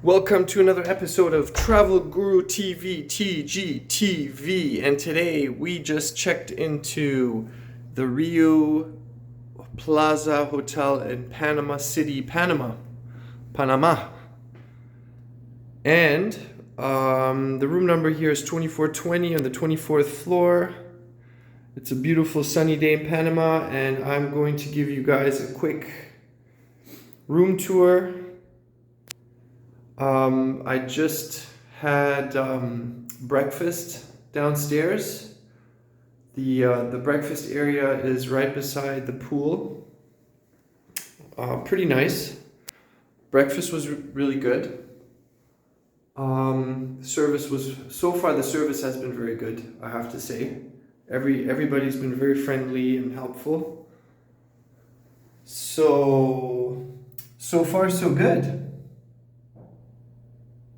Welcome to another episode of Travel Guru TV, TGTV, and today we just checked into the RIU Plaza Hotel in Panama City, Panama. And the room number here is 2420 on the 24th floor. It's a beautiful sunny day in Panama, and I'm going to give you guys a quick room tour. I just had breakfast downstairs. The breakfast area is right beside the pool. Pretty nice. Breakfast was really good. The service has been very good, I have to say. Everybody's been very friendly and helpful. So far so good.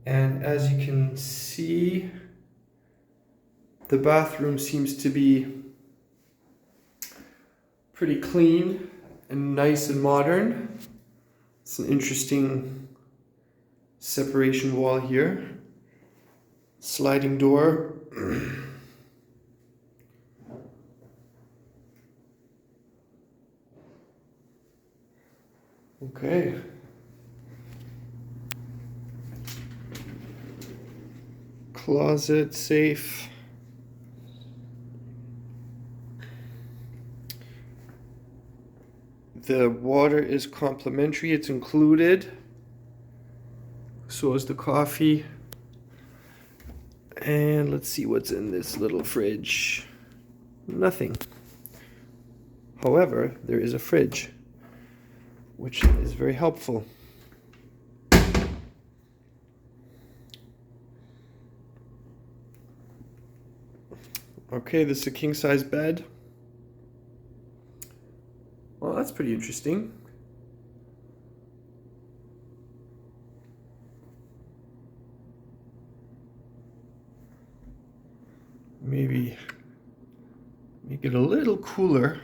And as you can see, the bathroom seems to be pretty clean and nice and modern. It's an interesting separation wall here. Sliding door. Okay. Closet, safe. The water is complimentary, it's included. So is the coffee. And let's see what's in this little fridge. Nothing. However, there is a fridge, which is very helpful. Okay, this is a king-size bed. Well, that's pretty interesting. Maybe make it a little cooler.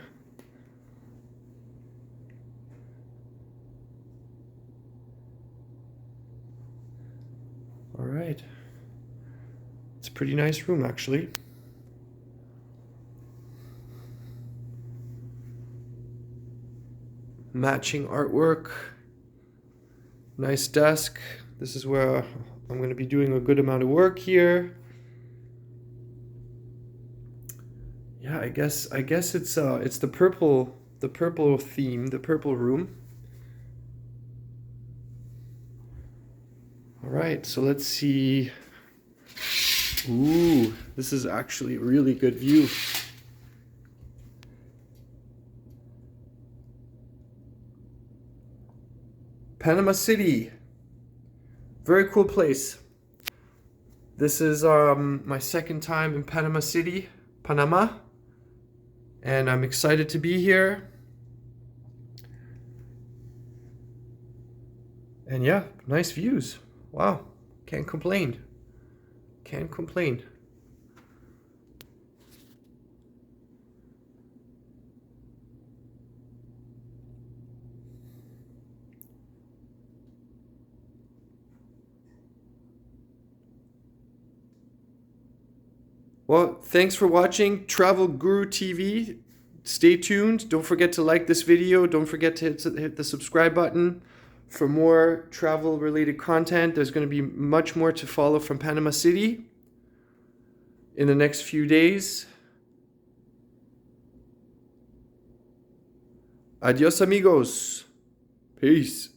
All right. It's a pretty nice room, actually. Matching artwork, nice desk. This is where I'm going to be doing a good amount of work here. Yeah, I guess it's the purple theme, the purple room. All right, so let's see. Ooh, this is actually a really good view. Panama City, very cool place. This is my second time in Panama City, Panama, and I'm excited to be here. And yeah, nice views. Wow, can't complain. Can't complain. Well, thanks for watching Travel Guru TV. Stay tuned. Don't forget to like this video. Don't forget to hit the subscribe button for more travel-related content. There's going to be much more to follow from Panama City in the next few days. Adios, amigos. Peace.